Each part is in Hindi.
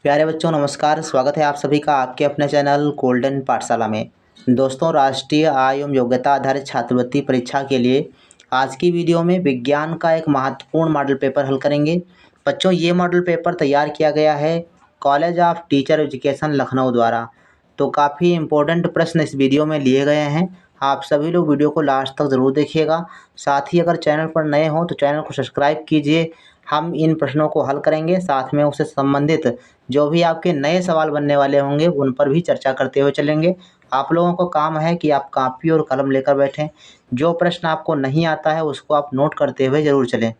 प्यारे बच्चों नमस्कार। स्वागत है आप सभी का आपके अपने चैनल गोल्डन पाठशाला में। दोस्तों, राष्ट्रीय आय एवं योग्यता आधारित छात्रवृत्ति परीक्षा के लिए आज की वीडियो में विज्ञान का एक महत्वपूर्ण मॉडल पेपर हल करेंगे। बच्चों, ये मॉडल पेपर तैयार किया गया है college of teacher education Lucknow द्वारा। तो काफ़ी इम्पोर्टेंट प्रश्न इस वीडियो में लिए गए हैं। आप सभी लोग वीडियो को लास्ट तक ज़रूर देखिएगा। साथ ही अगर चैनल पर नए हों तो चैनल को सब्सक्राइब कीजिए। हम इन प्रश्नों को हल करेंगे, साथ में उससे संबंधित जो भी आपके नए सवाल बनने वाले होंगे उन पर भी चर्चा करते हुए चलेंगे। आप लोगों को काम है कि आप कॉपी और कलम लेकर बैठें। जो प्रश्न आपको नहीं आता है उसको आप नोट करते हुए ज़रूर चलें।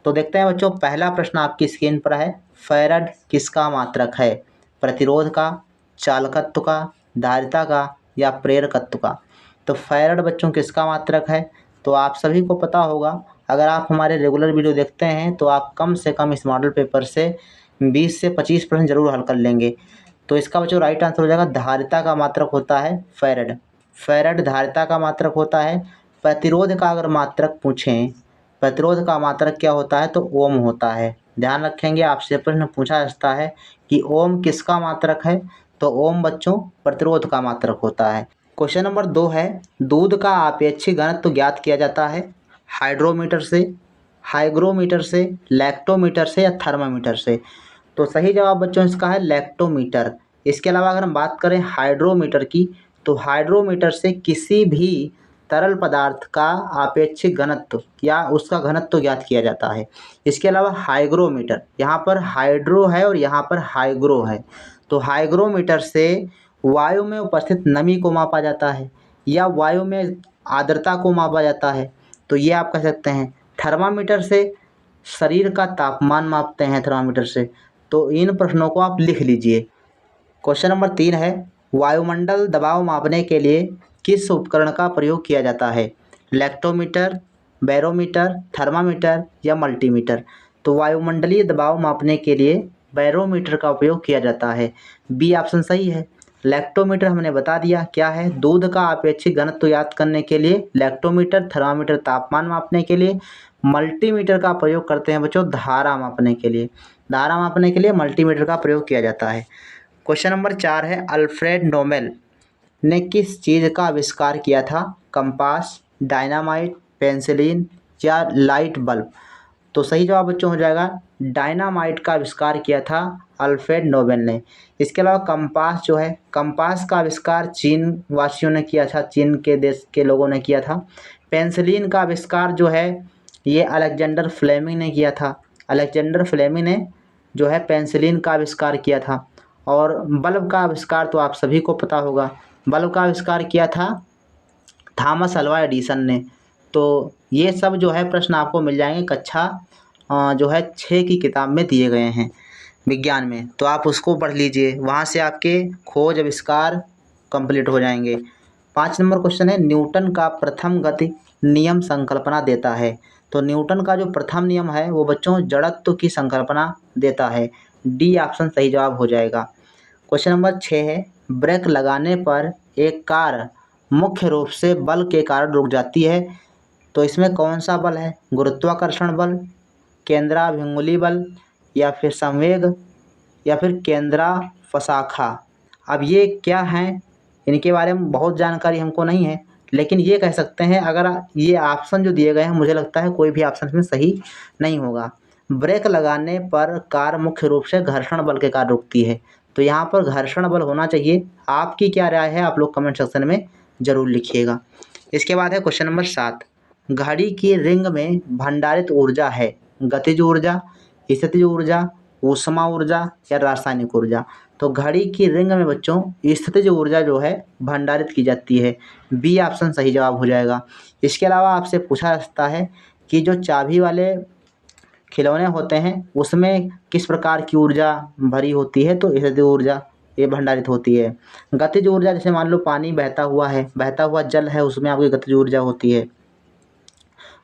तो देखते हैं बच्चों, पहला प्रश्न आपकी स्क्रीन पर है। फैराड किसका मात्रक है? प्रतिरोध का, चालकत्व का, धारिता का या प्रेरकत्व का? तो फैराड बच्चों किसका मात्रक है? तो आप सभी को पता होगा। अगर आप हमारे रेगुलर वीडियो देखते हैं तो आप कम से कम इस मॉडल पेपर से 20 से 25 प्रश्न जरूर हल कर लेंगे। तो इसका बच्चों राइट आंसर हो जाएगा धारिता का मात्रक होता है फैराड। फैराड धारिता का मात्रक होता है। प्रतिरोध का अगर मात्रक पूछें, प्रतिरोध का मात्रक क्या होता है? तो ओम होता है। ध्यान रखेंगे, आपसे प्रश्न पूछा जा सकता है कि ओम किसका मात्रक है? तो ओम बच्चों प्रतिरोध का मात्रक होता है। क्वेश्चन नंबर 2 है, दूध का आपेक्षिक घनत्व ज्ञात किया जाता है हाइड्रोमीटर से, हाइग्रोमीटर से, लैक्टोमीटर से या थर्मामीटर से? तो सही जवाब बच्चों इसका है लैक्टोमीटर। इसके अलावा अगर हम बात करें हाइड्रोमीटर की, तो हाइड्रोमीटर से किसी भी तरल पदार्थ का आपेक्षिक घनत्व या उसका घनत्व ज्ञात किया जाता है। इसके अलावा हाइग्रोमीटर, यहाँ पर हाइड्रो है और यहाँ पर हाइग्रो है। तो हाइग्रोमीटर से वायु में उपस्थित नमी को मापा जाता है या वायु में आर्द्रता को मापा जाता है। तो ये आप कह सकते हैं। थर्मामीटर से शरीर का तापमान मापते हैं थर्मामीटर से। तो इन प्रश्नों को आप लिख लीजिए। क्वेश्चन नंबर 3 है, वायुमंडल दबाव मापने के लिए किस उपकरण का प्रयोग किया जाता है? लैक्टोमीटर, बैरोमीटर, थर्मामीटर या मल्टीमीटर? तो वायुमंडलीय दबाव मापने के लिए बैरोमीटर का उपयोग किया जाता है। बी ऑप्शन सही है। लैक्टोमीटर हमने बता दिया क्या है। दूध का अपेक्षित घनत्व ज्ञात करने के लिए लैक्टोमीटर, थर्मामीटर तापमान मापने के लिए, मल्टीमीटर का प्रयोग करते हैं बच्चों धारा मापने के लिए। धारा मापने के लिए मल्टीमीटर का प्रयोग किया जाता है। क्वेश्चन नंबर 4 है, अल्फ्रेड नोबेल ने किस चीज़ का आविष्कार किया था? कंपास, डायनामाइट, पेंसिलिन या लाइट बल्ब? तो सही जवाब बच्चों हो जाएगा डायनामाइट का आविष्कार किया था अल्फ्रेड नोबेल ने। इसके अलावा कंपास जो है, कंपास का आविष्कार चीन वासियों ने किया था, चीन के देश के लोगों ने किया था। पेंसिलिन का आविष्कार जो है ये अलेक्जेंडर फ्लेमिंग ने किया था। अलेक्जेंडर फ्लेमिंग ने जो है पेंसिलिन का आविष्कार किया था। और बल्ब का आविष्कार तो आप सभी को पता होगा, बल्ब का आविष्कार किया था थॉमस अल्वा एडिसन ने। तो ये सब जो है प्रश्न आपको मिल जाएंगे कक्षा जो है 6 की किताब में दिए गए हैं विज्ञान में। तो आप उसको पढ़ लीजिए, वहाँ से आपके खोज आविष्कार कंप्लीट हो जाएंगे। 5 नंबर क्वेश्चन है, न्यूटन का प्रथम गति नियम संकल्पना देता है? तो न्यूटन का जो प्रथम नियम है वो बच्चों जड़त्व की संकल्पना देता है। डी ऑप्शन सही जवाब हो जाएगा। क्वेश्चन नंबर 6 है, ब्रेक लगाने पर एक कार मुख्य रूप से बल के कारण रुक जाती है। तो इसमें कौन सा बल है? गुरुत्वाकर्षण बल, केंद्राभिमुली बल या फिर संवेग या फिर केंद्रापसाखा? अब ये क्या हैं, इनके बारे में बहुत जानकारी हमको नहीं है, लेकिन ये कह सकते हैं अगर ये ऑप्शन जो दिए गए हैं मुझे लगता है कोई भी ऑप्शन इसमें सही नहीं होगा। ब्रेक लगाने पर कार मुख्य रूप से घर्षण बल के कारण रुकती है। तो यहाँ पर घर्षण बल होना चाहिए। आपकी क्या राय है आप लोग कमेंट सेक्शन में ज़रूर लिखिएगा। इसके बाद है क्वेश्चन नंबर 7, घड़ी की रिंग में भंडारित ऊर्जा है गतिज ऊर्जा, स्थितिज ऊर्जा, ऊष्मा ऊर्जा या रासायनिक ऊर्जा? तो घड़ी की रिंग में बच्चों स्थितिज ऊर्जा जो है भंडारित की जाती है। बी ऑप्शन सही जवाब हो जाएगा। इसके अलावा आपसे पूछा जा सकता है कि जो चाबी वाले खिलौने होते हैं उसमें किस प्रकार की ऊर्जा भरी होती है? तो स्थितिज ऊर्जा ये भंडारित होती है। गतिज ऊर्जा जैसे मान लो पानी बहता हुआ है, बहता हुआ जल है, उसमें आपकी गतिज ऊर्जा होती है।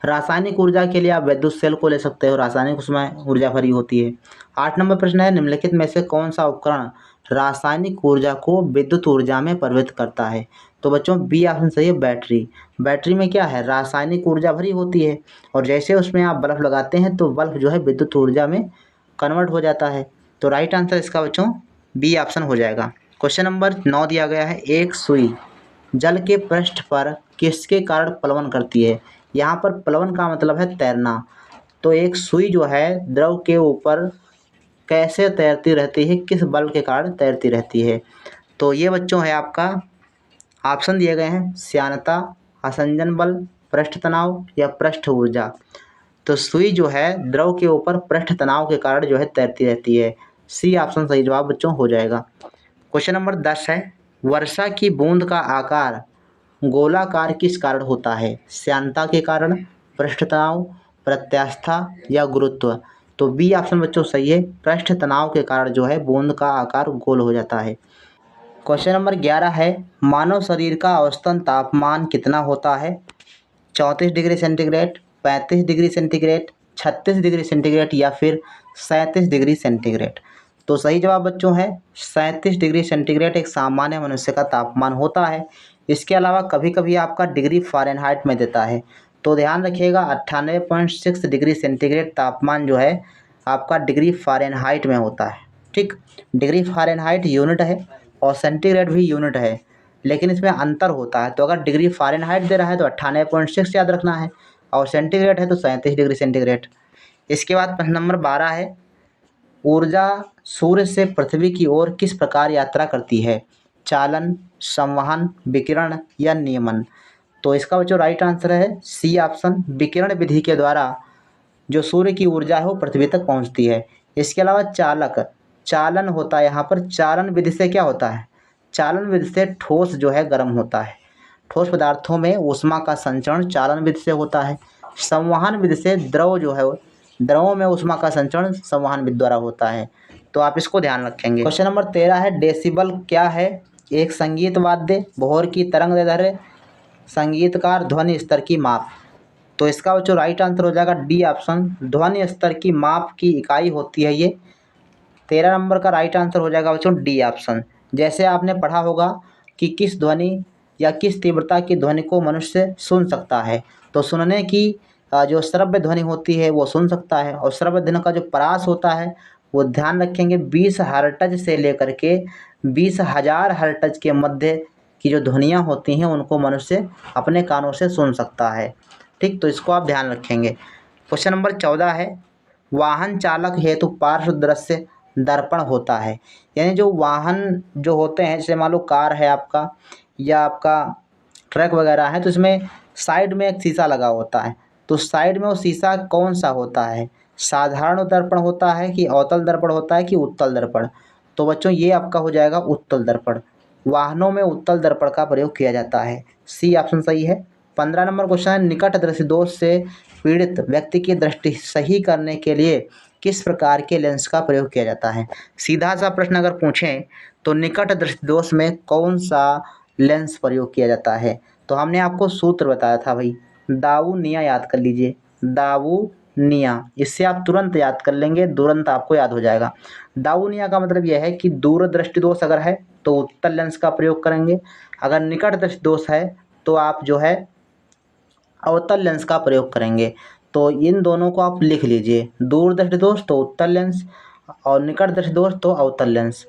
रासायनिक ऊर्जा के लिए आप विद्युत सेल को ले सकते हो, रासायनिक उसमें ऊर्जा भरी होती है। 8 नंबर प्रश्न है, निम्नलिखित में से कौन सा उपकरण रासायनिक ऊर्जा को विद्युत ऊर्जा में परिवर्तित करता है? तो बच्चों बी ऑप्शन सही है, बैटरी। बैटरी में क्या है, रासायनिक ऊर्जा भरी होती है और जैसे उसमें आप बल्ब लगाते हैं तो बल्ब जो है विद्युत ऊर्जा में कन्वर्ट हो जाता है। तो राइट आंसर इसका बच्चों बी ऑप्शन हो जाएगा। क्वेश्चन नंबर 9 दिया गया है, एक सुई जल के पृष्ठ पर किसके कारण प्लवन करती है। यहाँ पर प्लवन का मतलब है तैरना। तो एक सुई जो है द्रव के ऊपर कैसे तैरती रहती है, किस बल के कारण तैरती रहती है। तो ये बच्चों है आपका ऑप्शन दिए गए हैं, श्यानता, आसंजन बल, पृष्ठ तनाव या पृष्ठ ऊर्जा। तो सुई जो है द्रव के ऊपर पृष्ठ तनाव के कारण जो है तैरती रहती है। सी ऑप्शन सही जवाब बच्चों हो जाएगा। क्वेश्चन नंबर 10 है, वर्षा की बूंद का आकार गोलाकार किस कारण होता है। श्यानता के कारण, पृष्ठ तनाव, प्रत्यास्था या गुरुत्व। तो बी ऑप्शन बच्चों सही है, पृष्ठ तनाव के कारण जो है बूंद का आकार गोल हो जाता है। क्वेश्चन नंबर 11 है, मानव शरीर का औसतन तापमान कितना होता है। 34 degree centigrade, 35 degree centigrade, 36 degree centigrade या फिर 37 डिग्री सेंटीग्रेड। तो सही जवाब बच्चों है 37 डिग्री सेंटीग्रेड एक सामान्य मनुष्य का तापमान होता है। इसके अलावा कभी कभी आपका डिग्री फ़ारेनहाइट में देता है, तो ध्यान रखिएगा 98.6 डिग्री सेंटीग्रेड तापमान जो है आपका डिग्री फ़ारेनहाइट में होता है। ठीक, डिग्री फ़ारेनहाइट यूनिट है और सेंटीग्रेड भी यूनिट है, लेकिन इसमें अंतर होता है। तो अगर डिग्री फ़ारेनहाइट दे रहा है तो 98.6 याद रखना है, और सेंटीग्रेड है तो 37 डिग्री सेंटीग्रेड। इसके बाद प्रश्न नंबर 12 है, ऊर्जा सूर्य से पृथ्वी की ओर किस प्रकार यात्रा करती है। चालन, संवहन, विकिरण या नियमन। तो इसका जो राइट आंसर है सी ऑप्शन, विकिरण विधि के द्वारा जो सूर्य की ऊर्जा है वो पृथ्वी तक पहुंचती है। इसके अलावा चालन होता है, यहाँ पर चालन विधि से क्या होता है, चालन विधि से ठोस जो है गर्म होता है। ठोस पदार्थों में ऊष्मा का संचरण चालन विधि से होता है। संवहन विधि से द्रव जो है द्रवों में ऊष्मा का संचरण संवहन विधि द्वारा होता है। तो आप इसको ध्यान रखेंगे। क्वेश्चन नंबर 13 है, डेसिबल क्या है। एक संगीत वाद्य, बोहर की तरंगदैर्ध्य, संगीतकार, ध्वनि स्तर की माप। तो इसका जो राइट आंसर हो जाएगा डी ऑप्शन, ध्वनि स्तर की माप की इकाई होती है ये। 13 नंबर का राइट आंसर हो जाएगा बच्चों डी ऑप्शन। जैसे आपने पढ़ा होगा कि किस ध्वनि या किस तीव्रता की ध्वनि को मनुष्य सुन सकता है, तो सुनने की जो श्रव्य ध्वनि होती है वो सुन सकता है, और श्रव्य ध्वनि का जो परास होता है वो ध्यान रखेंगे 20 हर्ट्ज से लेकर के 20,000 हर्ट्ज के मध्य की जो ध्वनियाँ होती हैं उनको मनुष्य अपने कानों से सुन सकता है। ठीक, तो इसको आप ध्यान रखेंगे। क्वेश्चन नंबर 14 है, वाहन चालक हेतु पार्श्व दृश्य दर्पण होता है। यानी जो वाहन जो होते हैं, जैसे मान लो कार है आपका या आपका ट्रक वगैरह है, तो इसमें साइड में एक शीशा लगा होता है। तो साइड में वो शीशा कौन सा होता है, साधारण दर्पण होता है कि अवतल दर्पण होता है कि उत्तल दर्पण। तो बच्चों ये आपका हो जाएगा उत्तल दर्पण। वाहनों में उत्तल दर्पण का प्रयोग किया जाता है। सी ऑप्शन सही है। 15 नंबर क्वेश्चन है, निकट दृष्टि दोष से पीड़ित व्यक्ति की दृष्टि सही करने के लिए किस प्रकार के लेंस का प्रयोग किया जाता है। सीधा सा प्रश्न अगर पूछें तो निकट दृष्टि दोष में कौन सा लेंस प्रयोग किया जाता है, तो हमने आपको सूत्र बताया था भाई, दाऊनिया याद कर लीजिए, दाऊनिया। इससे आप तुरंत याद कर लेंगे, तुरंत आपको याद हो जाएगा। दाऊनिया का मतलब यह है कि दूर दृष्टि दोष अगर है तो उत्तल लेंस का प्रयोग करेंगे, अगर निकट दृष्टि दोष है तो आप जो है अवतल लेंस का प्रयोग करेंगे। तो इन दोनों को आप लिख लीजिए, दूर दृष्टि दोष तो उत्तल लेंस और निकट दृष्टि दोष तो अवतल लेंस।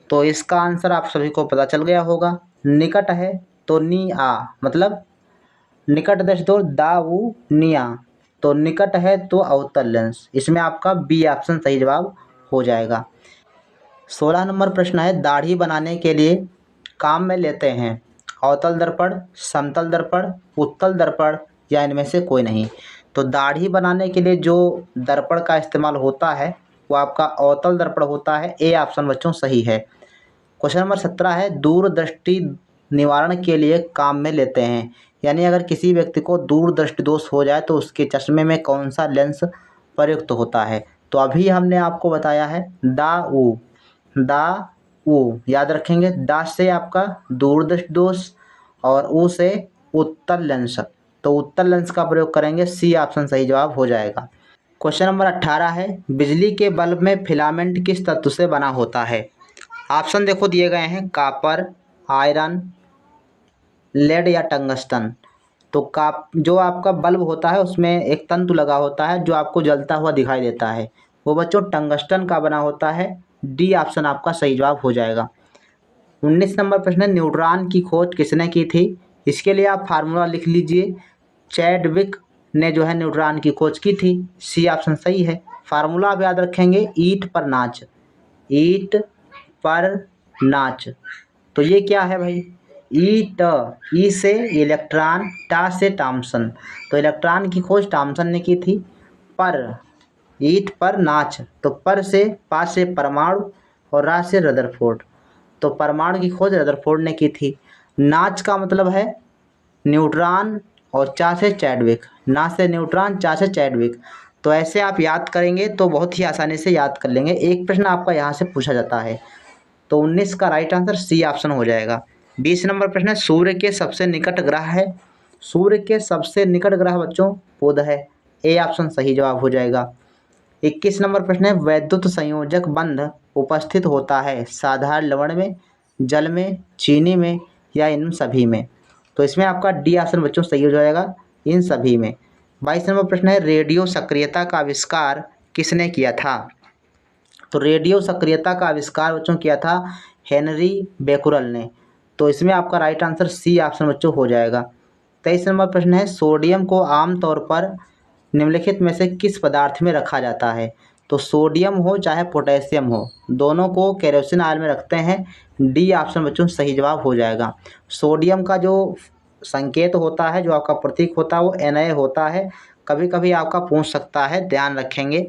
तो इसका आंसर आप सभी को पता चल गया होगा। निकट है तो नी आ, मतलब निकट दृष्टि दोष दाऊ निया, तो निकट है तो अवतल लेंस। इसमें आपका बी ऑप्शन सही जवाब हो जाएगा। 16 नंबर प्रश्न है, दाढ़ी बनाने के लिए काम में लेते हैं अवतल दर्पण, समतल दर्पण, उत्तल दर्पण या इनमें से कोई नहीं। तो दाढ़ी बनाने के लिए जो दर्पण का इस्तेमाल होता है वो आपका अवतल दर्पण होता है। ए ऑप्शन बच्चों सही है। क्वेश्चन नंबर 17 है, दूरदृष्टि निवारण के लिए काम में लेते हैं। यानी अगर किसी व्यक्ति को दूरदृष्टि दोष हो जाए तो उसके चश्मे में कौन सा लेंस प्रयुक्त होता है। तो अभी हमने आपको बताया है दाऊ, दाऊ याद रखेंगे। दा से आपका दूरदृष्टि दोष और ऊ से उत्तल लेंस, तो उत्तल लेंस का प्रयोग करेंगे। सी ऑप्शन सही जवाब हो जाएगा। क्वेश्चन नंबर 18 है, बिजली के बल्ब में फिलामेंट किस तत्व से बना होता है। ऑप्शन देखो दिए गए हैं, कापर, आयरन, लेड या टंगस्टन। तो जो आपका बल्ब होता है उसमें एक तंतु लगा होता है जो आपको जलता हुआ दिखाई देता है, वो बच्चों टंगस्टन का बना होता है। डी ऑप्शन आपका सही जवाब हो जाएगा। 19 नंबर प्रश्न है, न्यूट्रॉन की खोज किसने की थी? इसके लिए आप फार्मूला लिख लीजिए। चैडविक ने जो है न्यूट्रॉन की खोज की थी। सी ऑप्शन सही है। फार्मूला आप याद रखेंगे, ईट पर नाच, ईट पर नाच। तो ये क्या है भाई? ईट, ई से इलेक्ट्रॉन, टा से थॉमसन। तो इलेक्ट्रॉन की खोज थॉमसन ने की थी। पर, ईट पर नाच, तो पर से, पा से परमाणु और रा से रदरफोर्ड। तो परमाणु की खोज रदरफोर्ड ने की थी। नाच का मतलब है न्यूट्रॉन और चा से चैडविक, ना से न्यूट्रॉन, चा से चैडविक। तो ऐसे आप याद करेंगे तो बहुत ही आसानी से याद कर लेंगे। एक प्रश्न आपका यहाँ से पूछा जाता है। तो 19 का राइट आंसर सी ऑप्शन हो जाएगा। 20 नंबर प्रश्न है, सूर्य के सबसे निकट ग्रह है? सूर्य के सबसे निकट ग्रह बच्चों बुध है। ए ऑप्शन सही जवाब हो जाएगा। 21 नंबर प्रश्न है, वैद्युत संयोजक बंध उपस्थित होता है साधारण लवण में, जल में, चीनी में या इन सभी में? तो इसमें आपका डी ऑप्शन बच्चों सही हो जाएगा, इन सभी में। 22 नंबर प्रश्न है, रेडियो सक्रियता का आविष्कार किसने किया था? तो रेडियो सक्रियता का आविष्कार बच्चों किया था हेनरी बेकुरल ने। तो इसमें आपका राइट आंसर सी ऑप्शन बच्चों हो जाएगा। 23 नंबर प्रश्न है, सोडियम को आमतौर पर निम्नलिखित में से किस पदार्थ में रखा जाता है? तो सोडियम हो चाहे पोटेशियम हो, दोनों को केरोसिन ऑयल में रखते हैं। डी ऑप्शन बच्चों सही जवाब हो जाएगा। सोडियम का जो संकेत होता है, जो आपका प्रतीक होता है, वो Na होता है। कभी कभी आपका पूछ सकता है, ध्यान रखेंगे।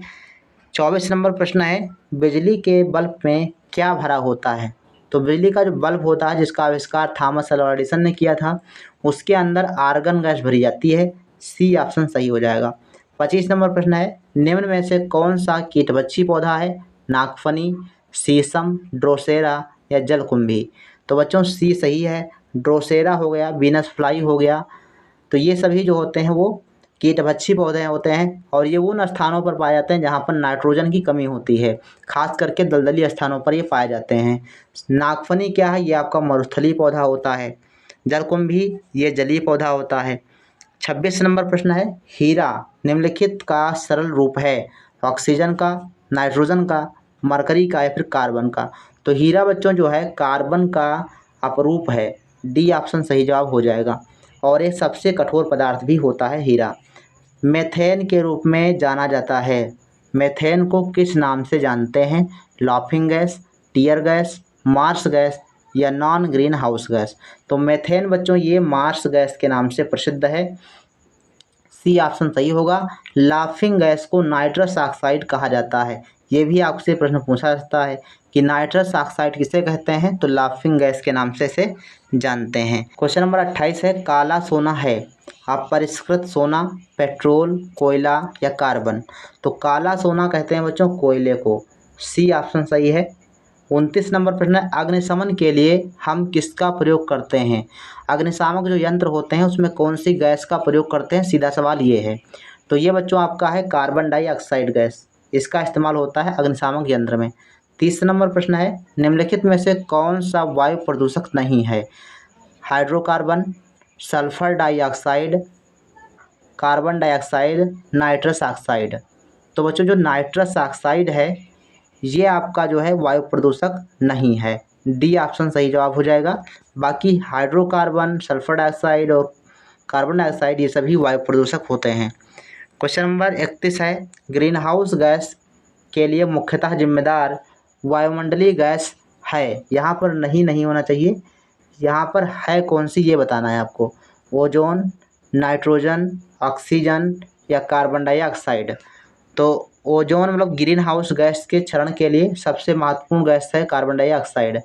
24 नंबर प्रश्न है, बिजली के बल्ब में क्या भरा होता है? तो बिजली का जो बल्ब होता है, जिसका आविष्कार थॉमस अल्वा एडिसन ने किया था, उसके अंदर आर्गन गैस भरी जाती है। सी ऑप्शन सही हो जाएगा। 25 नंबर प्रश्न है, निम्न में से कौन सा कीटभक्षी पौधा है? नागफनी, शीशम, ड्रोसेरा या जलकुंभी? तो बच्चों सी सही है। ड्रोसेरा हो गया, वीनस फ्लाई हो गया। तो ये सभी जो होते हैं वो कीटभक्षी पौधे होते हैं, और ये उन स्थानों पर पाए जाते हैं जहाँ पर नाइट्रोजन की कमी होती है। खास करके दलदली स्थानों पर ये पाए जाते हैं। नागफनी क्या है? ये आपका मरुस्थलीय पौधा होता है। जलकुंभी ये जलीय पौधा होता है। 26 नंबर प्रश्न है, हीरा निम्नलिखित का सरल रूप है? ऑक्सीजन का, नाइट्रोजन का, मरकरी का या फिर कार्बन का? तो हीरा बच्चों जो है कार्बन का अपरूप है। डी ऑप्शन सही जवाब हो जाएगा। और ये सबसे कठोर पदार्थ भी होता है हीरा। मेथेन के रूप में जाना जाता है। मेथेन को किस नाम से जानते हैं? Laughing gas, tear gas, marsh gas या नॉन ग्रीन हाउस गैस? तो मेथेन बच्चों ये मार्स गैस के नाम से प्रसिद्ध है। सी ऑप्शन सही होगा। लाफिंग गैस को नाइट्रस ऑक्साइड कहा जाता है। ये भी आपसे प्रश्न पूछा जाता है कि नाइट्रस ऑक्साइड किसे कहते हैं? तो लाफिंग गैस के नाम से इसे जानते हैं। क्वेश्चन नंबर 28 है, काला सोना है अपरिष्कृत सोना, पेट्रोल, कोयला या कार्बन? तो काला सोना कहते हैं बच्चों कोयले को। सी ऑप्शन सही है। 29 नंबर प्रश्न है, अग्निशमन के लिए हम किसका प्रयोग करते हैं? अग्निशामक जो यंत्र होते हैं उसमें कौन सी गैस का प्रयोग करते हैं? सीधा सवाल ये है। तो ये बच्चों आपका है कार्बन डाइऑक्साइड गैस, इसका इस्तेमाल होता है अग्निशामक यंत्र में। 30 नंबर प्रश्न है, निम्नलिखित में से कौन सा वायु प्रदूषक नहीं है? Hydrocarbon, sulphur dioxide, carbon dioxide, nitrous oxide? तो बच्चों जो नाइट्रस ऑक्साइड है ये आपका जो है वायु प्रदूषक नहीं है। डी ऑप्शन सही जवाब हो जाएगा। बाकी हाइड्रोकार्बन, सल्फर डाइऑक्साइड और कार्बन डाइऑक्साइड ये सभी वायु प्रदूषक होते हैं। क्वेश्चन नंबर 31 है, ग्रीन हाउस गैस के लिए मुख्यतः जिम्मेदार वायुमंडलीय गैस है? यहाँ पर नहीं होना चाहिए, यहाँ पर है कौन सी ये बताना है आपको। ओजोन, नाइट्रोजन, ऑक्सीजन या कार्बन डाइऑक्साइड? तो ओजोन मतलब ग्रीन हाउस गैस के क्षरण के लिए सबसे महत्वपूर्ण गैस है कार्बन डाइऑक्साइड।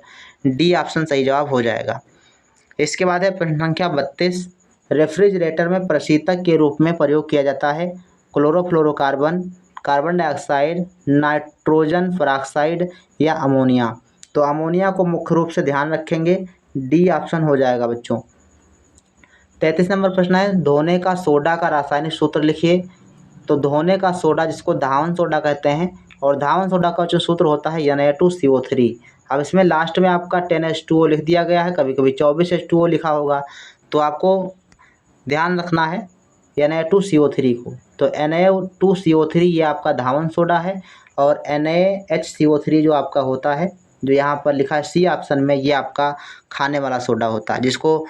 डी ऑप्शन सही जवाब हो जाएगा। इसके बाद है प्रश्न संख्या 32, रेफ्रिजरेटर में प्रशीतक के रूप में प्रयोग किया जाता है chlorofluorocarbon, carbon dioxide, nitrogen peroxide या अमोनिया? तो अमोनिया को मुख्य रूप से ध्यान रखेंगे। डी ऑप्शन हो जाएगा बच्चों। 33 नंबर प्रश्न है, धोने का सोडा का रासायनिक सूत्र लिखिए। तो धोने का सोडा जिसको धावन सोडा कहते हैं, और धावन सोडा का जो सूत्र होता है Na2CO3। अब इसमें लास्ट में आपका 10H2O लिख दिया गया है, कभी कभी 24H2O लिखा होगा। तो आपको ध्यान रखना है Na2CO3 को। तो Na2CO3 ये आपका धावन सोडा है, और NaHCO3 जो आपका होता है, जो यहाँ पर लिखा है सी ऑप्शन में, ये आपका खाने वाला सोडा होता है जिसको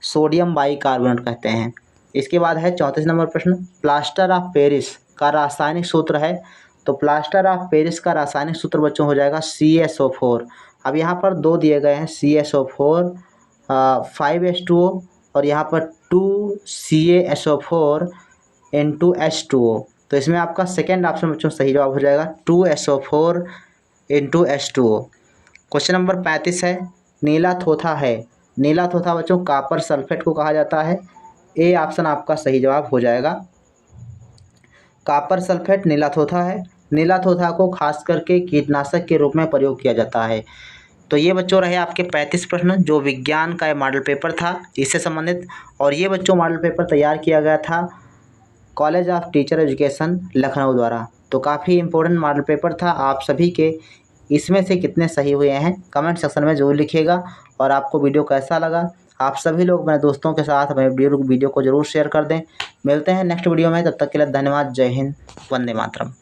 सोडियम बाइकार्बोनेट कहते हैं। इसके बाद है 34 नंबर प्रश्न, प्लास्टर ऑफ पेरिस का रासायनिक सूत्र है। तो प्लास्टर ऑफ पेरिस का रासायनिक सूत्र बच्चों हो जाएगा CaSO4। अब यहाँ पर दो दिए गए हैं, CaSO4 5H2O और यहाँ पर 2 CaSO4 into H2O। तो इसमें आपका सेकेंड ऑप्शन बच्चों सही जवाब हो जाएगा 2SO4 into H2O। Question number 35 है, नीला थोथा है। नीला थोथा बच्चों कॉपर सल्फेट को कहा जाता है। ए ऑप्शन आपका सही जवाब हो जाएगा। कॉपर सल्फेट नीला थोथा है। नीला थोथा को खास करके कीटनाशक के रूप में प्रयोग किया जाता है। तो ये बच्चों रहे आपके 35 प्रश्न जो विज्ञान का मॉडल पेपर था इससे संबंधित। और ये बच्चों मॉडल पेपर तैयार किया गया था college of teacher education Lucknow द्वारा। तो काफ़ी इम्पोर्टेंट मॉडल पेपर था। आप सभी के इसमें से कितने सही हुए हैं कमेंट सेक्शन में ज़रूर लिखिएगा। और आपको वीडियो कैसा लगा, आप सभी लोग अपने दोस्तों के साथ अपने वीडियो को ज़रूर शेयर कर दें। मिलते हैं नेक्स्ट वीडियो में, तब तक के लिए धन्यवाद। जय हिंद, वंदे मातरम।